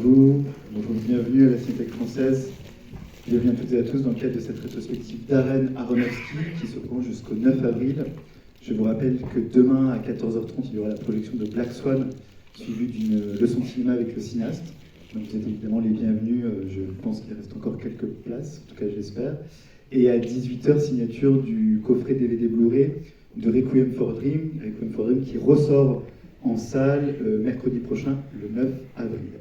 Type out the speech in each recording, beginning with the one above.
vous. Bonjour, bienvenue à la Cinémathèque française. Bienvenue à toutes et à tous dans le cadre de cette rétrospective Darren, Aronofsky qui se prend jusqu'au 9 avril. Je vous rappelle que demain à 14h30, il y aura la projection de Black Swan, suivie d'une leçon de cinéma avec le cinéaste. Donc vous êtes évidemment les bienvenus. Je pense qu'il reste encore quelques places, en tout cas j'espère. Et à 18h, signature du coffret DVD Blu-ray de Requiem for a Dream qui ressort en salle mercredi prochain, le 9 avril.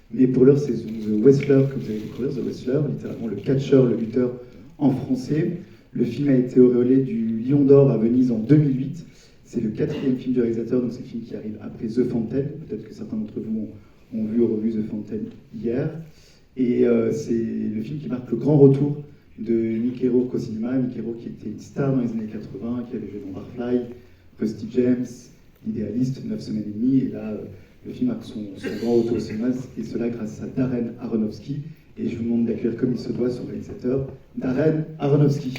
Mais pour l'heure, c'est The Wrestler que vous allez découvrir, The Wrestler, littéralement le catcheur, le lutteur en français. Le film a été auréolé du Lion d'Or à Venise en 2008. C'est le 4e film du réalisateur, donc c'est le film qui arrive après The Fountain. Peut-être que certains d'entre vous ont vu ou revu The Fountain hier. Et c'est le film qui marque le grand retour de Mickey Rourke au cinéma. Mickey Rourke qui était une star dans les années 80, qui avait joué dans Barfly, Rusty James, Idéaliste, 9 semaines et demie. Et là, le film marque son grand retour au cinéma, et cela grâce à Darren Aronofsky. Et je vous demande d'accueillir comme il se doit son réalisateur, Darren Aronofsky.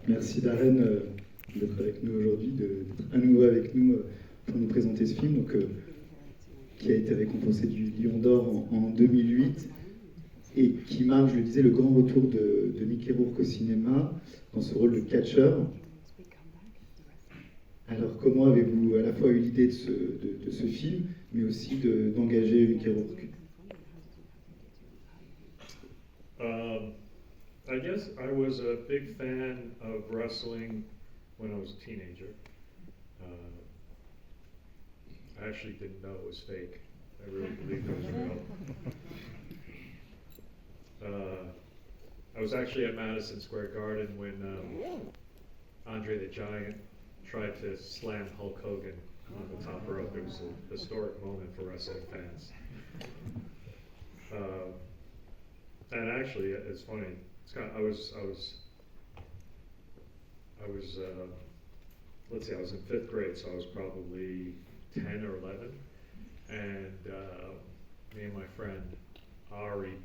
Merci Darren d'être avec nous aujourd'hui, d'être à nouveau avec nous pour nous présenter ce film qui a été récompensé du Lion d'Or en 2008 et qui marque, je le disais, le grand retour de Mickey Rourke au cinéma dans ce rôle de catcheur. Alors comment avez-vous à la fois eu l'idée de ce film, mais aussi d'engager Mickey Rourke? I guess I was a big fan of wrestling when I was a teenager. I actually didn't know it was fake. I really believed it was real. I was actually at Madison Square Garden when Andre the Giant tried to slam Hulk Hogan on the top rope. It was a historic moment for wrestling fans. And actually, it's funny. I was let's see, I was in 5th grade, so I was probably 10 or 11, and me and my friend Ari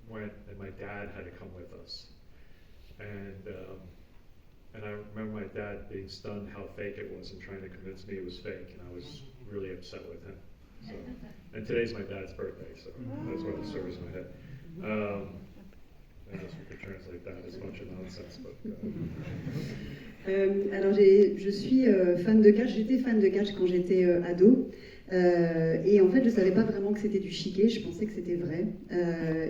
went, and my dad had to come with us, and I remember my dad being stunned how fake it was and trying to convince me it was fake, and I was really upset with him. So, and today's my dad's birthday, so that's why the story's in my head. I guess we could translate that as a bunch of nonsense, but. Alors je suis fan de catch, j'étais fan de catch quand j'étais ado, et en fait je savais pas vraiment que c'était du chiquet, je pensais que c'était vrai,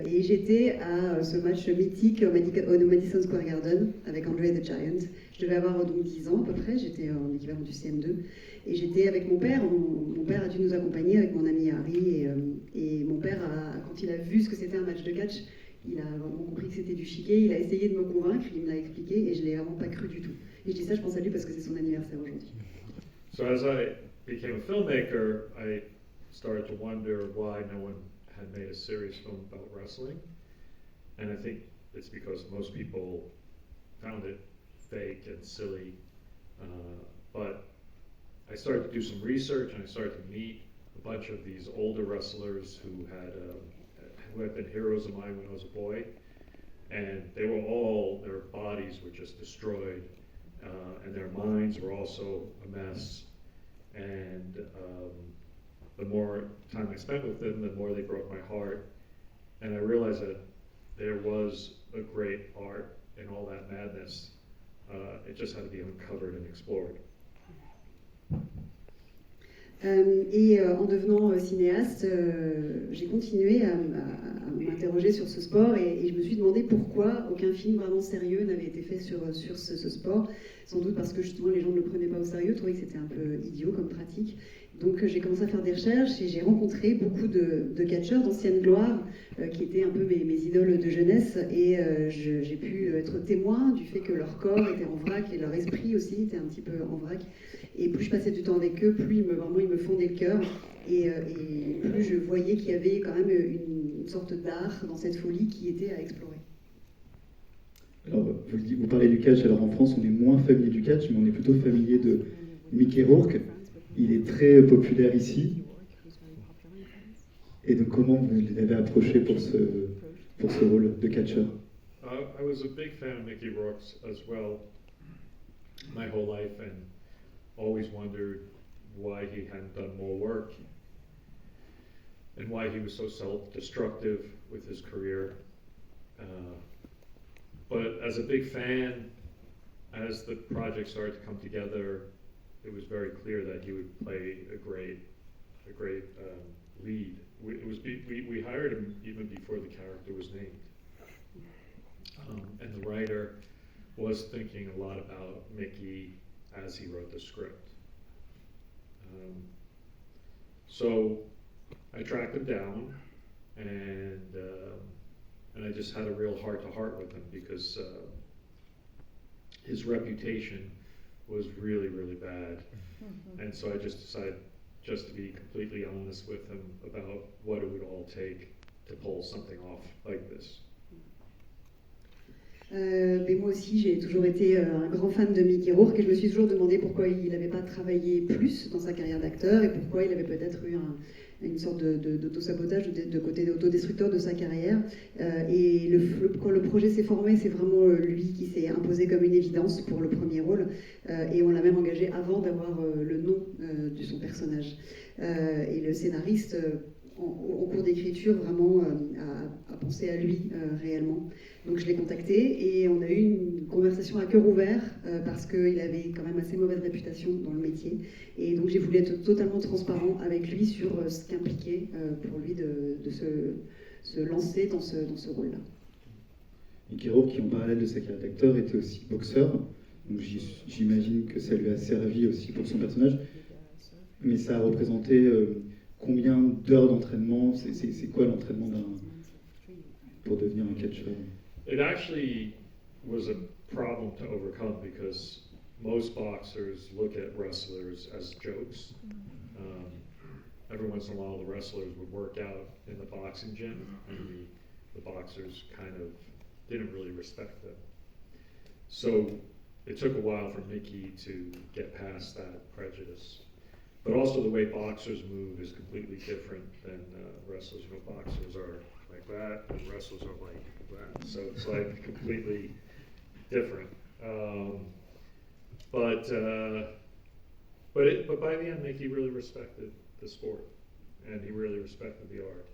et j'étais à ce match mythique au Madison Square Garden avec Andre the Giant. Je devais avoir donc 10 ans à peu près, j'étais en équivalent du CM2, et j'étais avec mon père. Mon père a dû nous accompagner avec mon ami Harry, et mon père, quand il a vu ce que c'était un match de catch, il a vraiment compris que c'était du chiquet, il a essayé de me convaincre, il me l'a expliqué et je l'ai vraiment pas cru du tout. Et je dis ça, je pense à lui parce que c'est son anniversaire aujourd'hui. So as I became a filmmaker, I started to wonder why no one had made a serious film about wrestling. And I think it's because most people found it fake and silly. But I started to do some research and I started to meet a bunch of these older wrestlers who had been heroes of mine when I was a boy, and their bodies were just destroyed, and their minds were also a mess, and the more time I spent with them, the more they broke my heart, and I realized that there was a great art in all that madness. It just had to be uncovered and explored. Et en devenant cinéaste, j'ai continué à m'interroger sur ce sport et je me suis demandé pourquoi aucun film vraiment sérieux n'avait été fait sur ce sport. Sans doute parce que justement les gens ne le prenaient pas au sérieux, trouvaient que c'était un peu idiot comme pratique. Donc j'ai commencé à faire des recherches et j'ai rencontré beaucoup de catcheurs d'ancienne gloire qui étaient un peu mes idoles de jeunesse, et j'ai pu être témoin du fait que leur corps était en vrac et leur esprit aussi était un petit peu en vrac. Et plus je passais du temps avec eux, plus ils me fondaient le cœur, et plus je voyais qu'il y avait quand même une sorte d'art dans cette folie qui était à explorer. Alors, vous parlez du catch, alors en France, on est moins familier du catch, mais on est plutôt familier de Mickey Rourke. Il est très populaire ici. Et donc, comment vous l'avez approché pour ce rôle de catcheur? I was a big fan of Mickey Rourke as well my whole life, and always wondered why he hadn't done more work and why he was so self-destructive with his career. But as a big fan, as the project started to come together, it was very clear that he would play a great lead. We hired him even before the character was named. And the writer was thinking a lot about Mickey as he wrote the script. So I tracked him down, and I just had a real heart-to-heart with him because his reputation was really, really bad. And so I just decided just to be completely honest with him about what it would all take to pull something off like this. Mais moi aussi, j'ai toujours été un grand fan de Mickey Rourke et je me suis toujours demandé pourquoi il n'avait pas travaillé plus dans sa carrière d'acteur et pourquoi il avait peut-être eu une sorte d'auto-sabotage, de côté autodestructeur de sa carrière. Et quand le projet s'est formé, c'est vraiment lui qui s'est imposé comme une évidence pour le premier rôle. Et on l'a même engagé avant d'avoir le nom de son personnage. Et le scénariste, en cours d'écriture, vraiment a pensé à lui réellement. Donc je l'ai contacté et on a eu une conversation à cœur ouvert parce qu'il avait quand même assez mauvaise réputation dans le métier. Et donc j'ai voulu être totalement transparent avec lui sur ce qu'impliquait pour lui de se lancer dans ce rôle-là. Mickey Rourke, qui en parallèle de sa carrière d'acteur, était aussi boxeur. Donc j'imagine que ça lui a servi aussi pour son personnage. Mais ça a représenté combien d'heures d'entraînement? C'est quoi l'entraînement pour devenir un catcheur? It actually was a problem to overcome because most boxers look at wrestlers as jokes. Every once in a while, the wrestlers would work out in the boxing gym, and the boxers kind of didn't really respect them. So it took a while for Mickey to get past that prejudice. But also the way boxers move is completely different than wrestlers. You know, boxers are like that, and wrestlers are like that. So it's like completely different. But by the end, Mickey really respected the sport, and he really respected the art.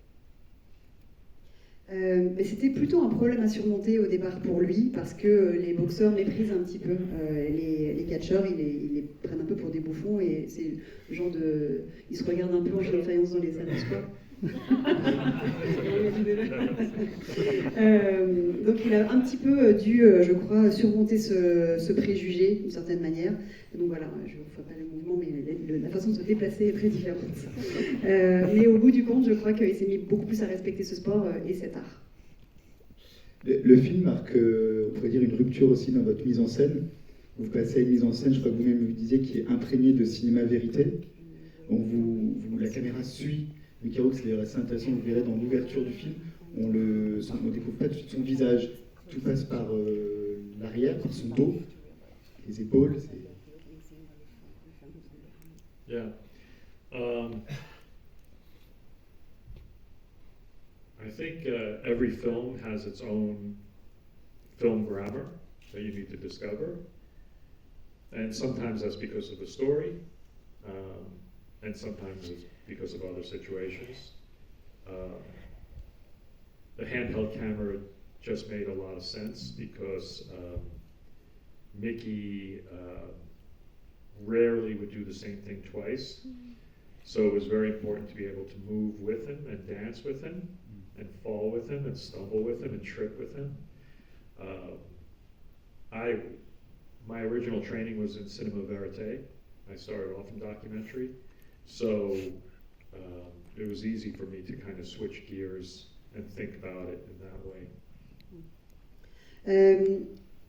Mais c'était plutôt un problème à surmonter au départ pour lui parce que les boxeurs méprisent un petit peu les catcheurs, ils les prennent un peu pour des bouffons et c'est le genre de... Ils se regardent un peu en défaillance dans les salles de sport. Donc il a un petit peu dû, je crois, surmonter ce préjugé d'une certaine manière. Et donc voilà, je ne vous ferai pas le mouvement, mais la façon de se déplacer est très différente. Mais au bout du compte, je crois qu'il s'est mis beaucoup plus à respecter ce sport et cet art. Le film marque, on pourrait dire, une rupture aussi dans votre mise en scène. Vous passez à une mise en scène, je crois que vous-même vous disiez, qui est imprégnée de cinéma-vérité. Donc la caméra suit Mickey Rourke, c'est d'ailleurs assez intéressant, vous verrez dans l'ouverture du film, on ne découvre pas tout de suite son visage. Tout passe par l'arrière, par son dos, les épaules. Yeah. I think every film has its own film grammar that you need to discover. And sometimes that's because of the story, and sometimes it's because of other situations. The handheld camera just made a lot of sense because Mickey rarely would do the same thing twice. So it was very important to be able to move with him and dance with him and fall with him and stumble with him and trip with him. My original training was in cinema verite. I started off in documentary. So it was easy for me to kind of switch gears and think about it in that way.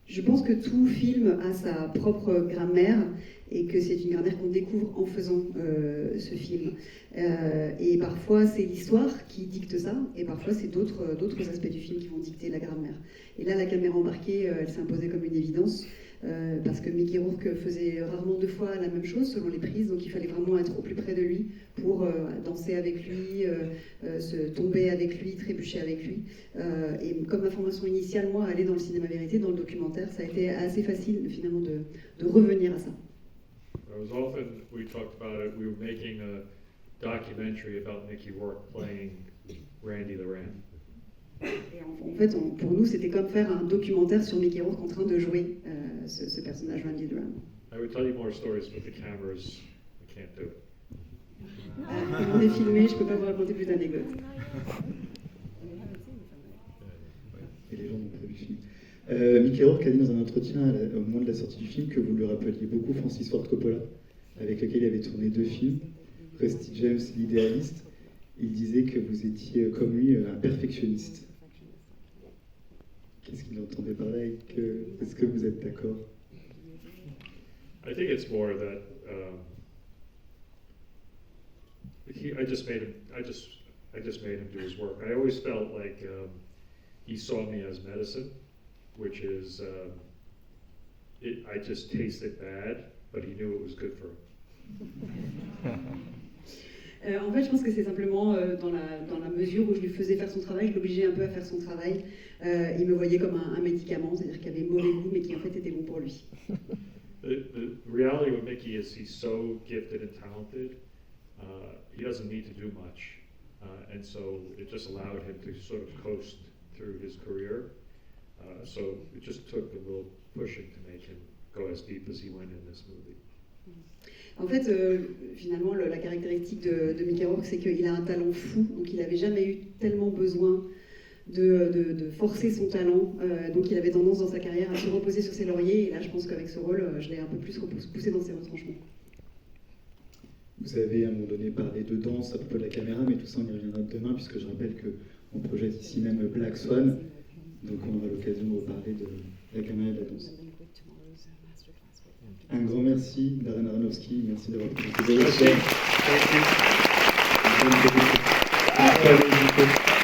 Je pense que tout film a sa propre grammaire et que c'est une grammaire qu'on découvre en faisant ce film. Et parfois c'est l'histoire qui dicte ça, et parfois c'est d'autres aspects du film qui vont dicter la grammaire. Et là, la caméra embarquée, elle s'est imposée comme une évidence, parce que Mickey Rourke faisait rarement 2 fois la même chose selon les prises, donc il fallait vraiment être au plus près de lui pour danser avec lui, se tomber avec lui, trébucher avec lui. Et comme ma formation initiale, moi, aller dans le cinéma vérité, dans le documentaire, ça a été assez facile finalement de revenir à ça. It was often, we talked about it, we were making a documentary about Mickey Rourke playing Randy the Ram. Et en fait, pour nous, c'était comme faire un documentaire sur Mickey Rourke en train de jouer ce personnage Randy the Ram. I would tell you more stories, but the cameras, I can't do it. On est filmé, je ne peux pas vous raconter plus d'anecdotes. Et les gens n'ont pas vu le film. Mickey Rourke a dit dans un entretien au moment de la sortie du film que vous lui rappeliez beaucoup Francis Ford Coppola, avec lequel il avait tourné 2 films, Rusty James, l'idéaliste. Il disait que vous étiez, comme lui, un perfectionniste. Qu'est-ce qu'il entendait par là et est-ce que vous êtes d'accord? I think it's more that I just made him do his work. I always felt like he saw me as medicine, which is I just tasted bad, but he knew it was good for him. En fait, je pense que c'est simplement dans la mesure où je lui faisais faire son travail, je l'obligeais un peu à faire son travail. Il me voyait comme un médicament, c'est-à-dire qu'il avait mauvais goût, mais qui en fait était bon pour lui. The reality with Mickey is he's so gifted and talented, he doesn't need to do much. And so it just allowed him to sort of coast through his career. So it just took a little pushing to make him go as deep as he went in this movie. En fait, finalement, la caractéristique de Mickey Rourke, c'est qu'il a un talent fou, donc il n'avait jamais eu tellement besoin de forcer son talent, donc il avait tendance dans sa carrière à se reposer sur ses lauriers, et là je pense qu'avec ce rôle, je l'ai un peu plus poussé dans ses retranchements. Vous avez à un moment donné parlé de danse à propos de la caméra, mais tout ça on y reviendra demain, puisque je rappelle qu'on projette ici même Black Swan, donc on aura l'occasion de reparler de la caméra et de la danse. Un grand merci, Darren Aronofsky, merci d'avoir présenté. Thank you. Merci.